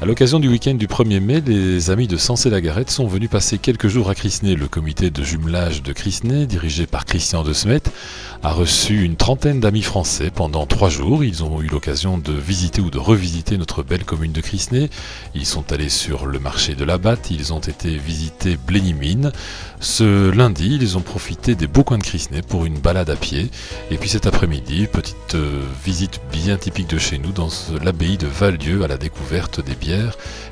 À l'occasion du week-end du 1er mai, les amis de Sensé-la-Garette sont venus passer quelques jours à Crisnay. Le comité de jumelage de Crisnay, dirigé par Christian De Smet, a reçu une trentaine d'amis français pendant 3 jours. Ils ont eu l'occasion de visiter ou de revisiter notre belle commune de Crisnay. Ils sont allés sur le marché de la Batte, ils ont été visiter Blénimine. Ce lundi, ils ont profité des beaux coins de Crisnay pour une balade à pied. Et puis cet après-midi, petite visite bien typique de chez nous dans l'abbaye de Val-Dieu à la découverte des bières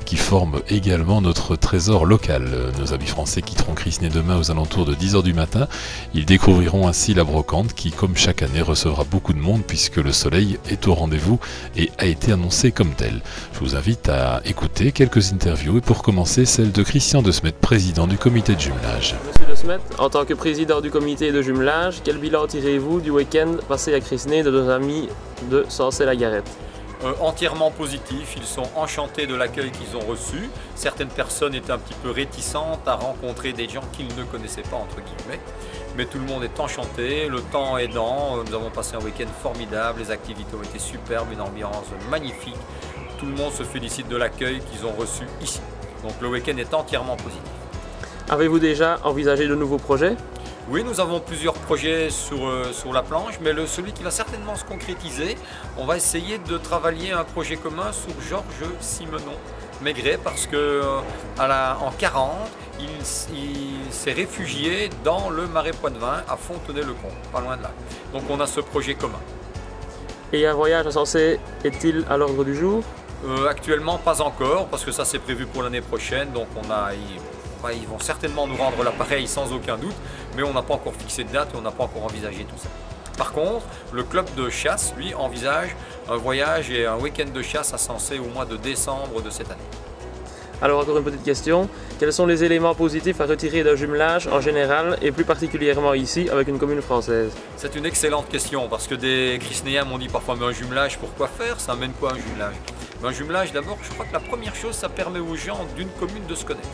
qui forment également notre trésor local. Nos amis français quitteront Crisnay demain aux alentours de 10 h du matin. Ils découvriront ainsi la brocante qui, comme chaque année, recevra beaucoup de monde puisque le soleil est au rendez-vous et a été annoncé comme tel. Je vous invite à écouter quelques interviews et pour commencer, celle de Christian De Smet, président du comité de jumelage. Monsieur De Smet, en tant que président du comité de jumelage, quel bilan tirez-vous du week-end passé à Crisnay de nos amis de Sensé-la-Garette? Entièrement positif, ils sont enchantés de l'accueil qu'ils ont reçu. Certaines personnes étaient un petit peu réticentes à rencontrer des gens qu'ils ne connaissaient pas, entre guillemets. Mais tout le monde est enchanté, le temps aidant, nous avons passé un week-end formidable, les activités ont été superbes, une ambiance magnifique. Tout le monde se félicite de l'accueil qu'ils ont reçu ici. Donc le week-end est entièrement positif. Avez-vous déjà envisagé de nouveaux projets ? Oui, nous avons plusieurs projets sur la planche, mais celui qui va certainement se concrétiser, on va essayer de travailler un projet commun sur Georges Simenon Maigret, parce que en 40, il s'est réfugié dans le Marais Poitevin à Fontenay-le-Comte, pas loin de là. Donc on a ce projet commun. Et un voyage à Sensé est-il à l'ordre du jour ? Actuellement pas encore, parce que ça c'est prévu pour l'année prochaine, donc ils vont certainement nous rendre l'appareil sans aucun doute, mais on n'a pas encore fixé de date et on n'a pas encore envisagé tout ça. Par contre, le club de chasse, lui, envisage un voyage et un week-end de chasse à Sensé au mois de décembre de cette année. Alors encore une petite question, quels sont les éléments positifs à retirer d'un jumelage en général et plus particulièrement ici avec une commune française? C'est une excellente question parce que des Crisnéens m'ont dit parfois mais un jumelage pourquoi faire? Ça amène quoi un jumelage? Un jumelage d'abord, je crois que la première chose, ça permet aux gens d'une commune de se connaître.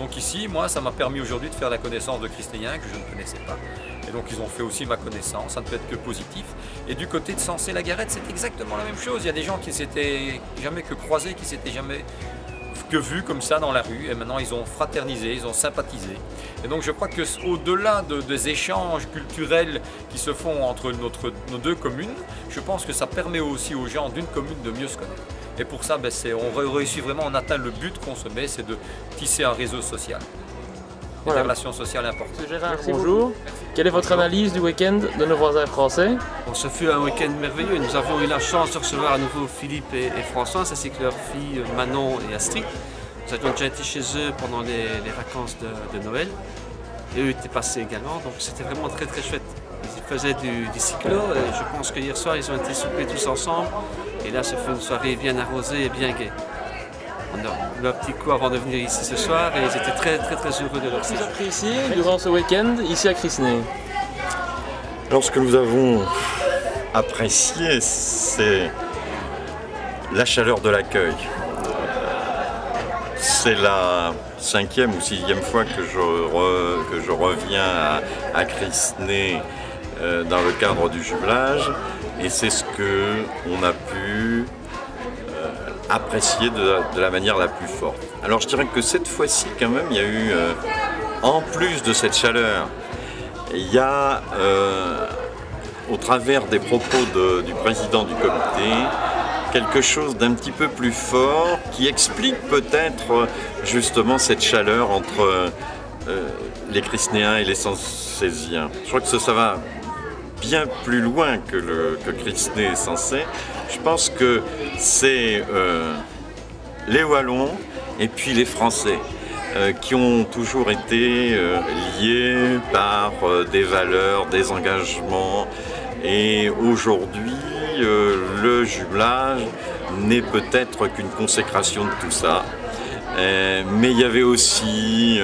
Donc ici, moi, ça m'a permis aujourd'hui de faire la connaissance de Crisnéens que je ne connaissais pas. Et donc ils ont fait aussi ma connaissance, ça ne peut être que positif. Et du côté de Sensé-la-Garette, c'est exactement la même chose. Il y a des gens qui s'étaient jamais que croisés, qui s'étaient jamais que vus comme ça dans la rue. Et maintenant, ils ont fraternisé, ils ont sympathisé. Et donc je crois qu'au-delà des échanges culturels qui se font entre nos deux communes, je pense que ça permet aussi aux gens d'une commune de mieux se connaître. Et pour ça, on réussit vraiment, on atteint le but qu'on se met, c'est de tisser un réseau social. Voilà. Des relations sociales importantes. Gérard, bonjour. Quelle est votre analyse du week-end de nos voisins français? Ce fut un week-end merveilleux. Nous avons eu la chance de recevoir à nouveau Philippe et François, ainsi que leurs filles Manon et Astrid. Nous avions déjà été chez eux pendant les vacances de Noël. Et eux étaient passés également, donc c'était vraiment très très chouette. Ils faisaient du cyclo et je pense que hier soir ils ont été souper tous ensemble. Et là, ça fait une soirée bien arrosée et bien gaie. On a eu un petit coup avant de venir ici ce soir et ils étaient très heureux de leur séjour. Qu'est-ce que vous appréciez durant ce week-end ici à Crisnay? Alors ce que nous avons apprécié, c'est la chaleur de l'accueil. C'est la 5e ou 6e fois que je reviens à Crisnay dans le cadre du jumelage. Et c'est ce qu'on a pu apprécier de la manière la plus forte. Alors je dirais que cette fois-ci quand même il y a eu, en plus de cette chaleur, il y a au travers des propos du président du comité, quelque chose d'un petit peu plus fort qui explique peut-être justement cette chaleur entre les Crisnéens et les Sensésiens. Je crois que ça va bien plus loin que Crisnay et Sensé. Je pense que c'est les Wallons et puis les Français qui ont toujours été liés par des valeurs, des engagements. Et aujourd'hui, le jumelage n'est peut-être qu'une consécration de tout ça. Mais il y avait aussi,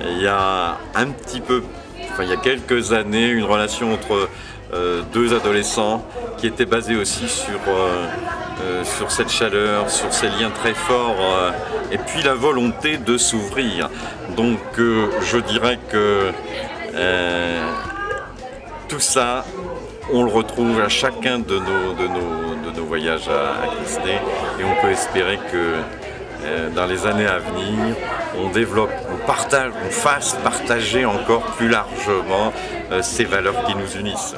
il y a un petit peu, il y a quelques années, une relation entre deux adolescents qui était basée aussi sur cette chaleur, sur ces liens très forts, et puis la volonté de s'ouvrir. Donc je dirais que tout ça on le retrouve à chacun de nos voyages à Crisnay, et on peut espérer que dans les années à venir, on développe, on fasse partager encore plus largement ces valeurs qui nous unissent.